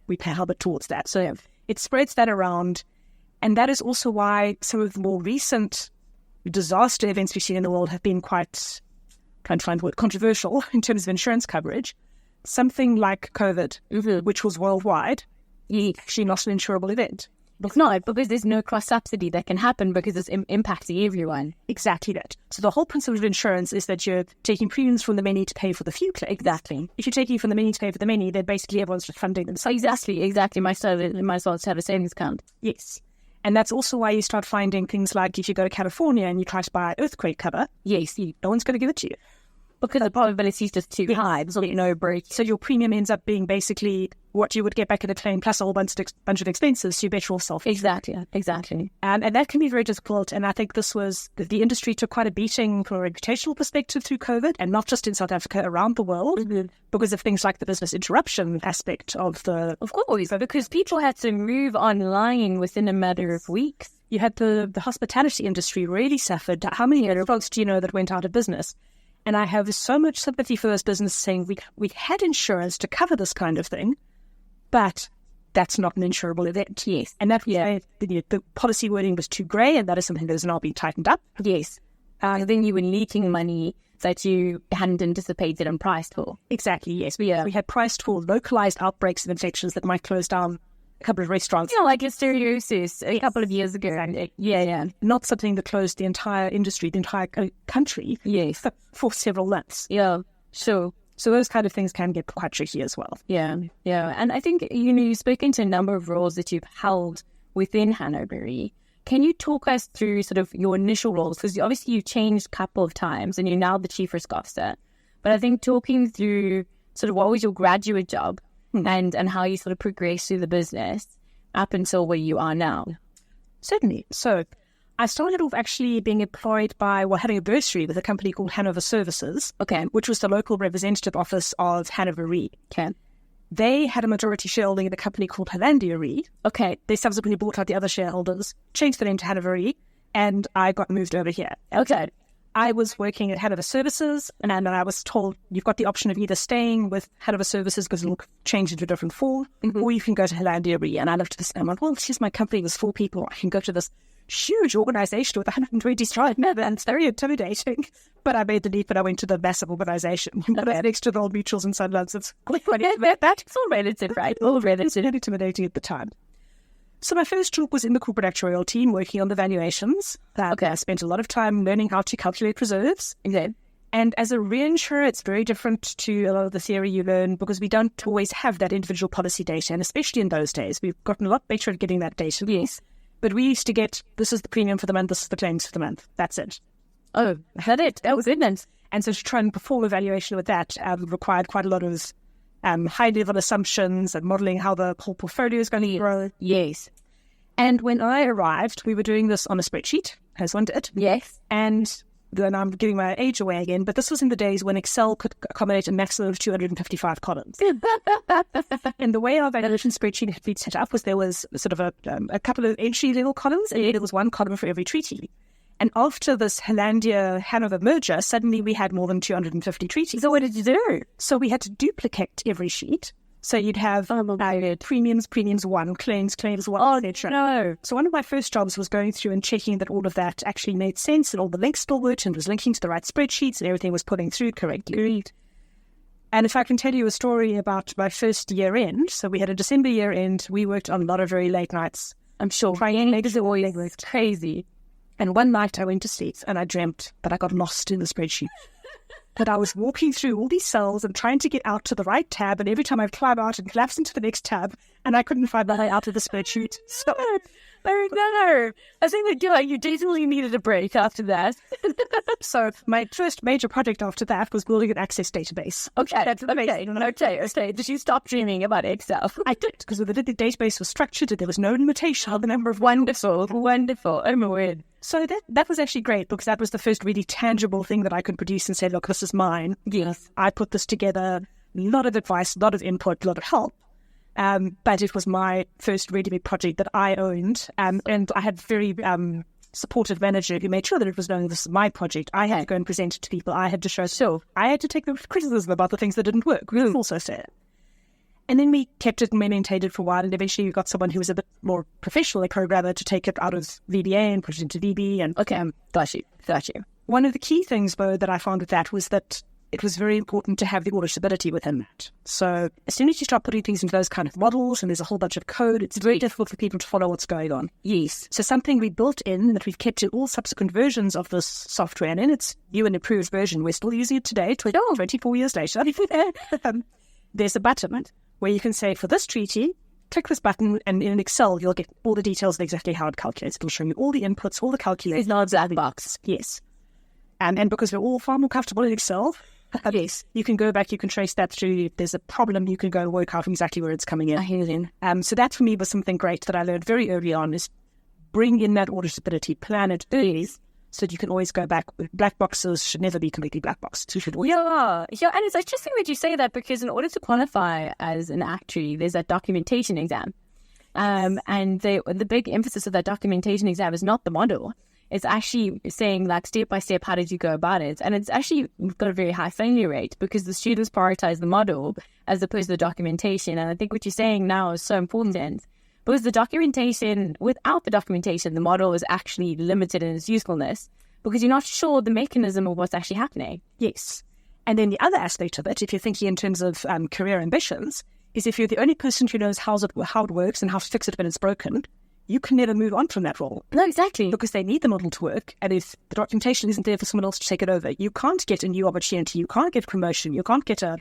we pay Halbert towards that. So it spreads that around. And that is also why some of the more recent disaster events we've seen in the world have been quite, trying to find the word, controversial in terms of insurance coverage. Something like COVID, which was worldwide, is actually not an insurable event. It's not, because there's no cross-subsidy that can happen because it's impacting everyone. Exactly that. So the whole principle of insurance is that you're taking premiums from the many to pay for the few. Exactly. If you're taking from the many to pay for the many, then basically everyone's just funding themselves. Exactly. Might as well have a savings account. Yes. And that's also why you start finding things like if you go to California and you try to buy earthquake cover, no one's going to give it to you. Because the probability is just too high. There's no break. So your premium ends up being basically what you would get back in a claim plus a whole bunch of expenses. So you're better off self. Exactly. And that can be very difficult. And I think this was, the industry took quite a beating from a reputational perspective through COVID, and not just in South Africa, around the world, because of things like the business interruption aspect of the... Of course, because people had to move online within a matter of weeks. You had the hospitality industry really suffered. How many folks do you know that went out of business? And I have so much sympathy for those businesses saying we had insurance to cover this kind of thing, but that's not an insurable event. Yes. And that the policy wording was too grey, and that is something that is now being tightened up. Yes. Then you were leaking money that you hadn't anticipated and priced for. Exactly, yes. We had priced for localised outbreaks of infections that might close down a couple of restaurants. Like listeriosis a couple of years ago. Yeah. Not something that closed the entire industry, the entire country. Yes. For several months. Yeah, sure. So those kind of things can get quite tricky as well. Yeah. And I think, you've spoken to a number of roles that you've held within Hannover. Can you talk us through sort of your initial roles? Because obviously you've changed a couple of times and you're now the Chief Risk Officer. But I think talking through sort of what was your graduate job and how you sort of progressed through the business up until where you are now. Certainly. So I started off actually being employed having a bursary with a company called Hannover Services, which was the local representative office of Hannover Re. Okay. They had a majority shareholding in a company called Hollandia Re. Okay. They subsequently bought out the other shareholders, changed the name to Hannover Re, and I got moved over here. Okay. I was working at Hannover Services, and I was told you've got the option of either staying with Hannover Services because it'll change into a different form, or you can go to Hollandia Re. And I looked at this and I'm like, well, here's my company with 4 people. I can go to this huge organization with 120 stride member, and it's very intimidating. But I made the leap and I went to the massive organization. Next to the old mutuals and Sunlands. It's that's all relative, right? All relative. It's intimidating at the time. So my first job was in the corporate actuarial team working on the valuations. I spent a lot of time learning how to calculate reserves. Okay. And as a reinsurer, it's very different to a lot of the theory you learn because we don't always have that individual policy data. And especially in those days, we've gotten a lot better at getting that data. Yes. But we used to get, this is the premium for the month, this is the claims for the month. That's it. Oh, that was it. And so to try and perform a valuation with that required quite a lot of high-level assumptions and modelling how the whole portfolio is going to grow. Yes. And when I arrived, we were doing this on a spreadsheet, as one did. Yes. And then I'm giving my age away again, but this was in the days when Excel could accommodate a maximum of 255 columns. And the way our valuation spreadsheet had been set up was there was sort of a couple of entry-level columns, and there was one column for every treaty. And after this Hollandia-Hannover merger, suddenly we had more than 250 treaties. So what did you do? So we had to duplicate every sheet. So you'd have premiums 1, claims 1, etc. No. So one of my first jobs was going through and checking that all of that actually made sense and all the links still worked and was linking to the right spreadsheets and everything was pulling through correctly. Great. And if I can tell you a story about my first year end, so we had a December year end, we worked on a lot of very late nights. I'm sure. Because it always worked crazy. And one night I went to sleep and I dreamt that I got lost in the spreadsheet. That I was walking through all these cells and trying to get out to the right tab, and every time I'd climb out and collapse into the next tab, and I couldn't find my way out of the spreadsheet. So, no. I think that you definitely needed a break after that. So my first major project after that was building an access database. Okay. Did you stop dreaming about Excel? I did, because the database was structured and there was no limitation on the number of Wonderful. Oh my word. So that was actually great because that was the first really tangible thing that I could produce and say, look, this is mine. Yes. I put this together, a lot of advice, a lot of input, a lot of help. But it was my first really big project that I owned. And I had very supportive manager who made sure that it was known this is my project. I had to go and present it to people. I had to show. So I had to take the criticism about the things that didn't work. Really also fair. And then we kept it and we maintained it for a while. And eventually we got someone who was a bit more professional, a programmer, to take it out of VBA and put it into VB. And got you. One of the key things, though, that I found with that was that it was very important to have the auditability within that. So as soon as you start putting things into those kind of models and there's a whole bunch of code, it's very difficult for people to follow what's going on. Yes. So something we built in that we've kept in all subsequent versions of this software, and in its new and improved version, we're still using it today, 24 years later. There's a button where you can say, for this treaty, click this button, and in Excel, you'll get all the details of exactly how it calculates. It'll show you all the inputs, all the calculations. It's not a black box. Yes. And because we're all far more comfortable in Excel, yes, you can go back, you can trace that through. If there's a problem, you can go and work out exactly where it's coming in. I hear you. So that for me was something great that I learned very early on, is bring in that auditability, plan it early, so that you can always go back. Black boxes should never be completely black boxes. Yeah, and it's interesting that you say that, because in order to qualify as an actuary, there's a documentation exam. And the big emphasis of that documentation exam is not the model. It's actually saying, like, step by step, how did you go about it? And it's actually got a very high failure rate because the students prioritize the model as opposed to the documentation. And I think what you're saying now is so important, because the documentation, without the documentation, the model is actually limited in its usefulness because you're not sure the mechanism of what's actually happening. Yes. And then the other aspect of it, if you're thinking in terms of career ambitions, is if you're the only person who knows how it works and how to fix it when it's broken, you can never move on from that role. No, exactly. Because they need the model to work. And if the documentation isn't there for someone else to take it over, you can't get a new opportunity. You can't get promotion. You can't get a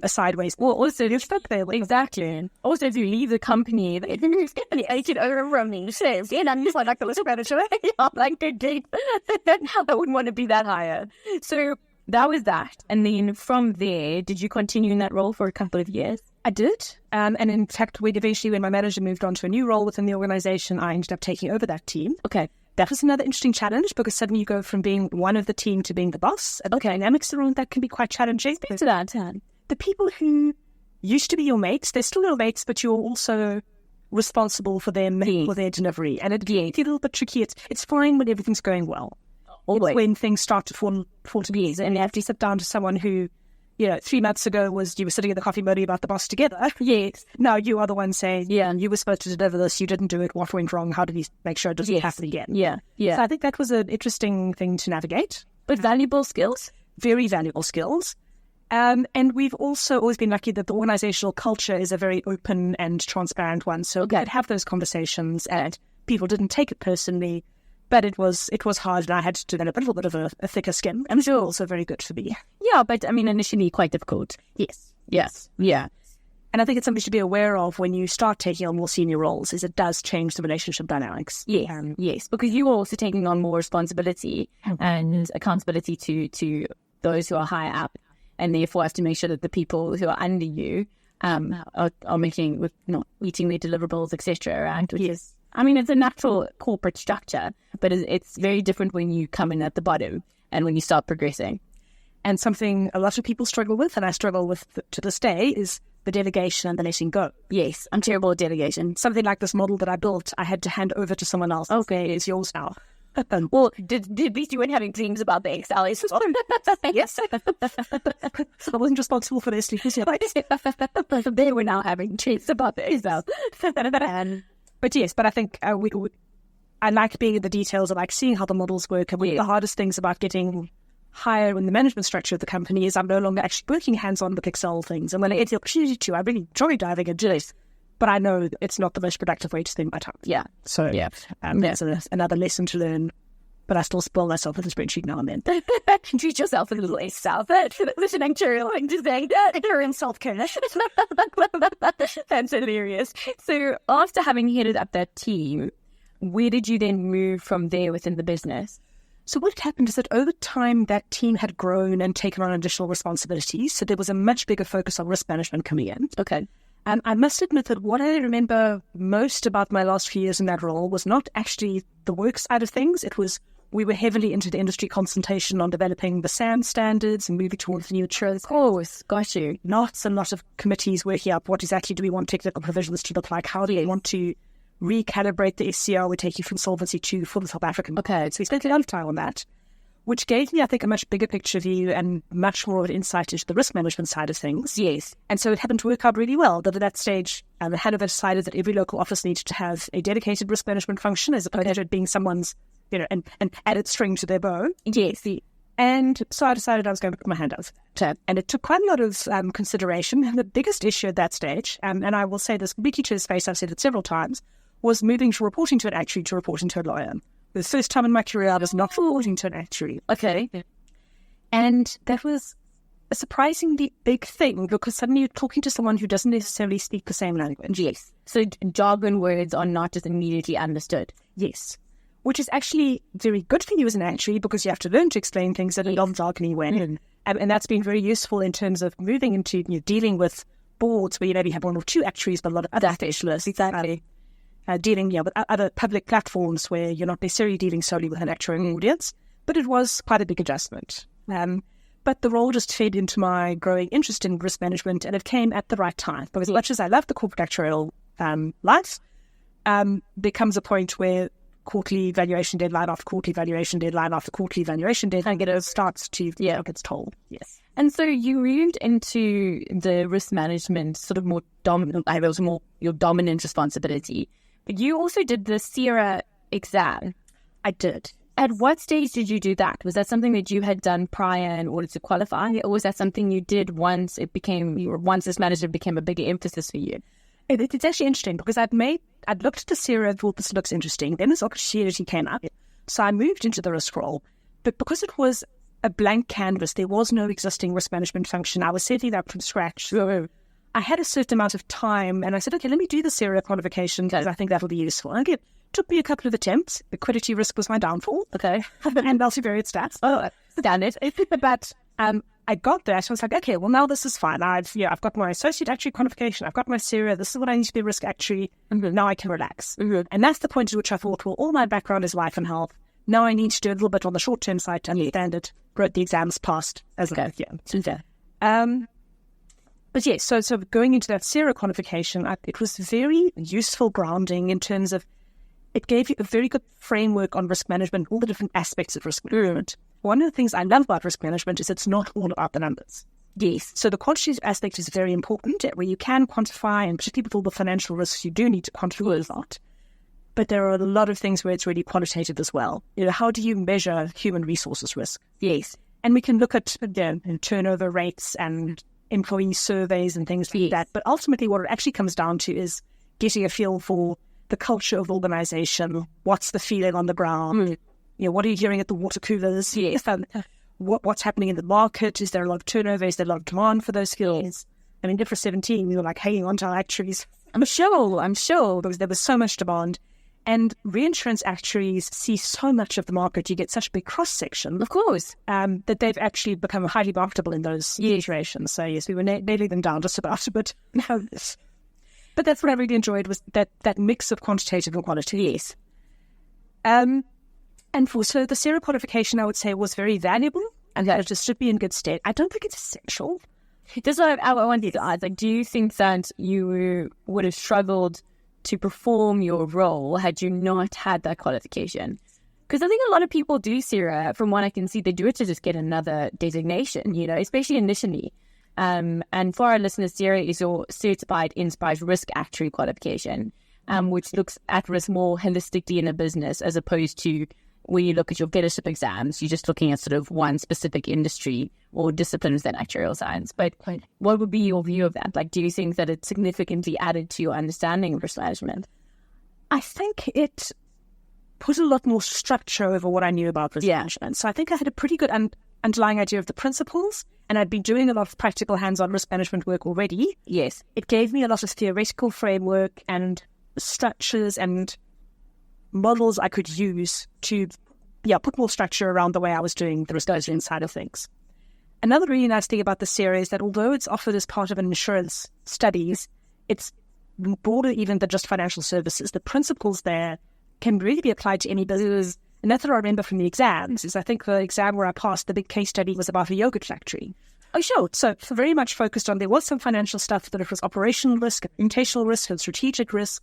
sideways. Well, also, you're stuck there. Exactly. Also, if you leave the company, they take it over from me. So, I'm just like the list manager. I'm like, good. I wouldn't want to be that higher. So that was that. And then from there, did you continue in that role for a couple of years? I did. And in fact, when my manager moved on to a new role within the organization, I ended up taking over that team. Okay. That was another interesting challenge, because suddenly you go from being one of the team to being the boss. And the dynamics around that can be quite challenging. Speak to that. The people who used to be your mates, they're still your mates, but you're also responsible for them, for their delivery. And it gets a little bit tricky. It's fine when everything's going well. Always. It's when things start to fall to pieces, and you have to sit down to someone who, 3 months ago you were sitting in the coffee moaning about the boss together. Yes. Now you are the one saying, you were supposed to deliver this, you didn't do it, what went wrong, how did we make sure it doesn't happen again? Yeah. So I think that was an interesting thing to navigate. But valuable skills? Very valuable skills. And we've also always been lucky that the organizational culture is a very open and transparent one. So we could have those conversations and people didn't take it personally, but it was hard, and I had to develop a little bit of a thicker skin. I'm sure also very good for me. Yeah, but I mean, initially quite difficult. Yes. Yeah. And I think it's something to be aware of when you start taking on more senior roles, is it does change the relationship dynamics. Yes, because you are also taking on more responsibility and accountability to those who are higher up, and therefore have to make sure that the people who are under you are not meeting their deliverables, etc. Right? Which is, I mean, it's a natural corporate structure, but it's very different when you come in at the bottom and when you start progressing. And something a lot of people struggle with, and I struggle with to this day, is the delegation and the letting go. Yes, I'm terrible at delegation. Something like this model that I built, I had to hand over to someone else. Okay, it's yours now. Well, did at least you weren't having dreams about the Excel system? Yes. I wasn't responsible for their sleepers yet. They were now having dreams about the Excel. But I think I like being in the details. I like seeing how the models work. And one of the hardest things about getting higher in the management structure of the company is I'm no longer actually working hands-on with Excel things. And when I get the opportunity to, I really enjoy diving into this. But I know it's not the most productive way to spend my time. Yeah. So that's another lesson to learn. But I still spoil myself with a spreadsheet now and then. Treat yourself a little Excel. Listening to your thing to say you're in self-care. That's hilarious. So after having headed up that team, where did you then move from there within the business? So what happened is that over time, that team had grown and taken on additional responsibilities. So there was a much bigger focus on risk management coming in. Okay. And I must admit that what I remember most about my last few years in that role was not actually the work side of things. It was, we were heavily into the industry consultation on developing the SAM standards and moving towards the new insurance. Of course, got you. Lots and lots of committees working up what exactly do we want technical provisions to look like? How do we want to recalibrate the SCR we're taking from Solvency II for the South African? Okay. So we spent a lot of time on that. which gave me, I think, a much bigger picture view and much more of an insight into the risk management side of things. Yes. And so it happened to work out really well. That at that stage, Hannover decided that every local office needed to have a dedicated risk management function as opposed to it being someone's, an added string to their bow. Yes. And so I decided I was going to put my hand up. And it took quite a lot of consideration. And the biggest issue at that stage, and I will say this completely to his face, I've said it several times, was moving from reporting to an actuary to reporting to a lawyer. The first time in my career I was not reporting to an actuary. Okay. And that was a surprisingly big thing because suddenly you're talking to someone who doesn't necessarily speak the same language. Yes. So jargon words are not just immediately understood. Yes. Which is actually very good for you as an actuary because you have to learn to explain things in a non-jargony way. And that's been very useful in terms of moving into dealing with boards where you maybe have one or two actuaries, but a lot of other specialists. Exactly. Dealing with other public platforms where you're not necessarily dealing solely with an actuarial audience. But it was quite a big adjustment. But the role just fed into my growing interest in risk management, and it came at the right time. Because as much as I love the corporate actuarial life, there comes a point where quarterly valuation deadline after quarterly valuation deadline after quarterly valuation deadline, it starts to look its toll. Yes. And so you moved into the risk management sort of more dominant, it was more your dominant responsibility. But you also did the CIRA exam. I did. At what stage did you do that? Was that something that you had done prior in order to qualify? Or was that something you did once this management became a bigger emphasis for you? It's actually interesting because I'd looked at the CIRA and thought this looks interesting. Then this opportunity came up. So I moved into the risk role. But because it was a blank canvas, there was no existing risk management function. I was setting that from scratch. So I had a certain amount of time and I said, okay, let me do the CIRA qualification because I think that'll be useful. And it took me a couple of attempts. Liquidity risk was my downfall. Okay. And multivariate stats. Oh, standard. But I got there. So I was like, okay, well, now this is fine. I've got my associate actuary qualification. I've got my CIRA. This is what I need to be a risk actuary. Now I can relax. And that's the point at which I thought, well, all my background is life and health. Now I need to do a little bit on the short-term side to understand it. Wrote the exams, passed. But yes, so going into that CIRA qualification, it was very useful grounding in terms of it gave you a very good framework on risk management, all the different aspects of risk management. One of the things I love about risk management is it's not all about the numbers. Yes. So the quantitative aspect is very important, where you can quantify, and particularly with all the financial risks, you do need to quantify a lot. But there are a lot of things where it's really qualitative as well. How do you measure human resources risk? Yes. And we can look at turnover rates and employee surveys and things like that. But ultimately what it actually comes down to is getting a feel for the culture of the organization. What's the feeling on the ground? What are you hearing at the water coolers? Yes. What's happening in the market? Is there a lot of turnover? Is there a lot of demand for those skills? Yes. I mean, IFRS 17, we were like hanging on to our actuaries. I'm sure. Because there was so much demand. And reinsurance actuaries see so much of the market. You get such a big cross-section. Of course. That they've actually become highly marketable in those situations. So yes, we were nailing them down just about. But that's what I really enjoyed was that mix of quantitative and qualitative. Yes. So the CIRA qualification, I would say, was very valuable and that it just should be in good state. I don't think it's essential. This is what I wanted to ask. Do you think that you would have struggled to perform your role had you not had that qualification? Because I think a lot of people do CIRA. From what I can see, they do it to just get another designation, especially initially. And for our listeners, CIRA is your Certified Enterprise Risk Actuary qualification, which looks at risk more holistically in a business as opposed to when you look at your fellowship exams, you're just looking at sort of one specific industry or discipline within actuarial science. But what would be your view of that? Do you think that it significantly added to your understanding of risk management? I think it put a lot more structure over what I knew about risk management. So I think I had a pretty good underlying idea of the principles, and I'd been doing a lot of practical hands-on risk management work already. Yes. It gave me a lot of theoretical framework and structures and models I could use to put more structure around the way I was doing the risk management side of things. Another really nice thing about the CIRA is that although it's offered as part of an insurance studies, it's broader even than just financial services. The principles there can really be applied to any business. And that's what I remember from the exams, is I think the exam where I passed, the big case study was about a yogurt factory. Oh, sure. So very much focused on, there was some financial stuff, but it was operational risk, imputational risk, and strategic risk.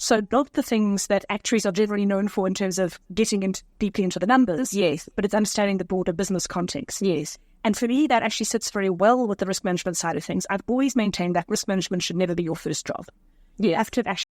So not the things that actuaries are generally known for in terms of getting deeply into the numbers. Yes. But it's understanding the broader business context. Yes. And for me, that actually sits very well with the risk management side of things. I've always maintained that risk management should never be your first job. Yeah. You have to have actually